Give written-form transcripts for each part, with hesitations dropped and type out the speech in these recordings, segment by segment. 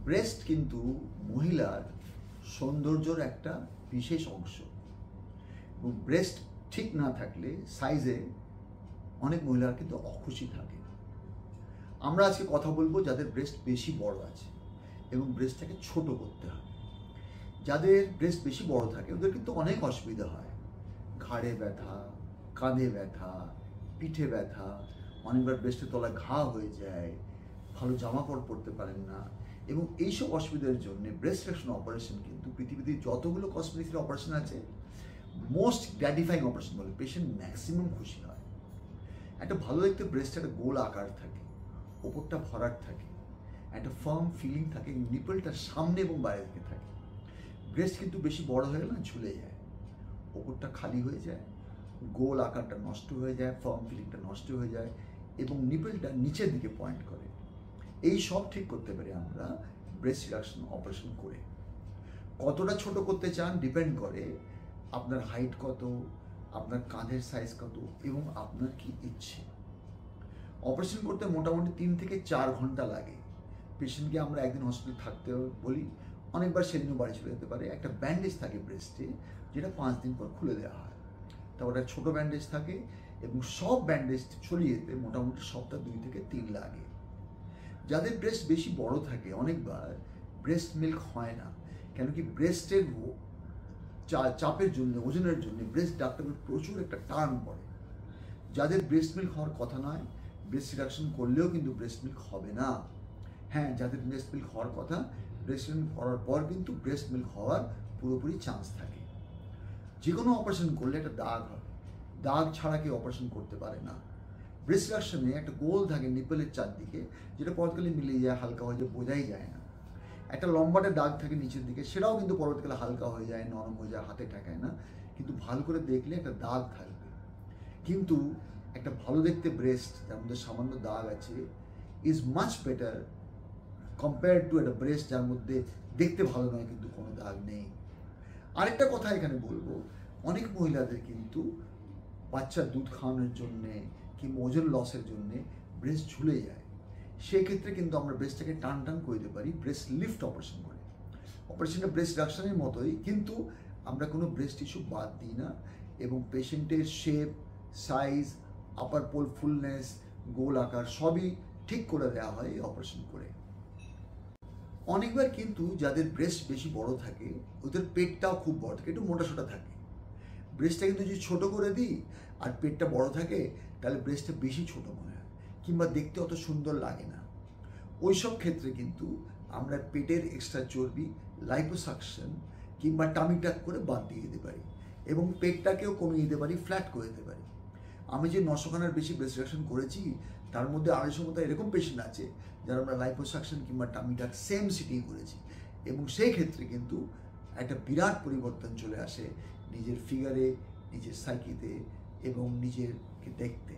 Breast কিন্তু মহিলার সৌন্দর্যের একটা বিশেষ অংশ এবং ব্রেস্ট ঠিক না থাকলে সাইজে অনেক মহিলার কিন্তু অখুশি থাকে। আমরা আজকে কথা বলবো যাদের ব্রেস্ট বেশি বড় আছে এবং ব্রেস্টটাকে ছোট করতে হবে। যাদের ব্রেস্ট বেশি বড় থাকে ওদের কিন্তু অনেক অসুবিধা হয়, ঘাড়ে ব্যথা, কাঁধে ব্যথা, পিঠে ব্যথা, অনেকবার ব্রেস্টের তলায় ঘা হয়ে যায়, ভালো জামা কাপড় পরতে পারেন না। এবং এইসব অসুবিধার জন্য ব্রেস্ট রিডাকশন অপারেশন কিন্তু পৃথিবীতে যতগুলো কসমেটিক্সের অপারেশন আছে মোস্ট গ্র্যাটিফাইং অপারেশন বলে, পেশেন্ট ম্যাক্সিমাম খুশি হয়। একটা ভালো দেখতে ব্রেস্ট একটা গোল আকার থাকে, ওপরটা ভরাট থাকে, একটা ফার্ম ফিলিং থাকে, নিপলটা সামনে এবং বাইরে দিকে থাকে। ব্রেস্ট কিন্তু বেশি বড় হয়ে গেলে না ঝুলে যায়, ওপরটা খালি হয়ে যায়, গোল আকারটা নষ্ট হয়ে যায়, ফার্ম ফিলিংটা নষ্ট হয়ে যায় এবং নিপলটা নিচের দিকে পয়েন্ট করে। এই সব ঠিক করতে পারি আমরা ব্রেস্ট রিডাকশন অপারেশন করে। কতটা ছোট করতে চান ডিপেন্ড করে আপনার হাইট কত, আপনার কাঁধের সাইজ কত এবং আপনার কি ইচ্ছে। অপারেশন করতে মোটামুটি 3 থেকে 4 ঘন্টা লাগে। পেশেন্টকে আমরা একদিন হসপিটালে থাকতে বলি, অনেকবার সেদিনও বাড়ি চলে যেতে পারে। একটা ব্যান্ডেজ থাকে ব্রেস্টে যেটা 5 দিন পর খুলে দেওয়া হয়। তারপর একটা ছোটো ব্যান্ডেজ থাকে এবং সব ব্যান্ডেজ ছড়িয়ে যেতে মোটামুটি সপ্তাহ 2 থেকে 3 লাগে। যাদের ব্রেস্ট বেশি বড় থাকে অনেকবার ব্রেস্ট মিল্ক হয় না, কেন কি ব্রেস্টের চাপের জন্য, ওজনের জন্য ব্রেস্ট ডাক্তারের প্রচুর একটা টার্ন পড়ে। যাদের ব্রেস্ট মিল্ক হওয়ার কথা নয়, ব্রেস্ট রিডাকশন করলেও কিন্তু ব্রেস্ট মিল্ক হবে না। হ্যাঁ, যাদের ব্রেস্ট মিল্ক হওয়ার কথা, ব্রেস্ট মিল্ক করার পর কিন্তু ব্রেস্ট মিল্ক হওয়ার পুরোপুরি চান্স থাকে। যে কোনো অপারেশন করলে একটা দাগ হবে, দাগ ছাড়া কেউ অপারেশন করতে পারে না। ব্রেস্ট রিডাকশনে একটা গোল থাকে নিপলের চারদিকে, যেটা পরবর্তীকালে মিলিয়ে যায়, হালকা হয়ে যায়, বোঝাই যায় না। একটা লম্বাটে দাগ থাকে নিচের দিকে, সেটাও কিন্তু পরবর্তীকালে হালকা হয়ে যায়, নরম হয়ে যায়, হাতে ঠেকায় না, কিন্তু ভালো করে দেখলে একটা দাগ থাকবে। কিন্তু একটা ভালো দেখতে ব্রেস্ট যার মধ্যে সামান্য দাগ আছে is much better compare to একটা ব্রেস্ট যার মধ্যে দেখতে ভালো নয় কিন্তু কোনো দাগ নেই। আরেকটা কথা এখানে বলবো, অনেক মহিলাদের কিন্তু বাচ্চার দুধ খাওয়ানোর জন্যে কিংবা ওজন লসের জন্যে ব্রেস্ট ঝুলে যায়। সেক্ষেত্রে কিন্তু আমরা ব্রেস্টটাকে টান টান করে দিতে পারি ব্রেস্ট লিফট অপারেশন করে। অপারেশনটা ব্রেস্ট রিডাকশনের মতোই, কিন্তু আমরা কোনো ব্রেস্ট টিস্যু বাদ দিই না এবং পেশেন্টের শেপ, সাইজ, আপার পোল ফুলনেস, গোল আকার সবই ঠিক করে দেওয়া হয় এই অপারেশন করে। অনেকবার কিন্তু যাদের ব্রেস্ট বেশি বড় থাকে ওদের পেটটাও খুব বড় থাকে, একটু মোটাসোটা থাকে। ব্রেস্টটা কিন্তু যদি ছোটো করে দিই আর পেটটা বড় থাকে তাহলে ব্রেস্টটা বেশি ছোট মনে হয় কিংবা দেখতে অত সুন্দর লাগে না। ওই সব ক্ষেত্রে কিন্তু আমরা পেটের এক্সট্রা চর্বি লাইপোসাকশন কিংবা টামি টাক করে বাদ দিয়ে দিতে পারি এবং পেটটাকেও কমিয়ে দিতে পারি, ফ্ল্যাট করে দিতে পারি। আমি যে 900 খানার বেশি ব্রেস্ট রিডাকশন করেছি তার মধ্যে 250 মতো এরকম পেশেন্ট আছে যারা আমরা লাইপোসাকশন কিংবা টামি টাক সেম সিটিং করেছি এবং সেই ক্ষেত্রে কিন্তু একটা বিরাট পরিবর্তন চলে আসে নিজের ফিগারে, নিজের সাইকিতে এবং নিজেরকে দেখতে।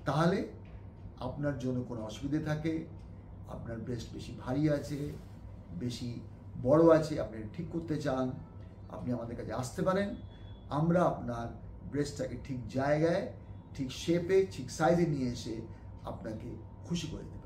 তাহলে আপনার জন্য কোনো অসুবিধে থাকে, আপনার ব্রেস্ট বেশি ভারী আছে, বেশি বড় আছে, আপনি ঠিক করতে চান, আপনি আমাদের কাছে আসতে পারেন। আমরা আপনার ব্রেস্টটাকে ঠিক জায়গায়, ঠিক শেপে, ঠিক সাইজে নিয়ে এসে আপনাকে খুশি করে দেব।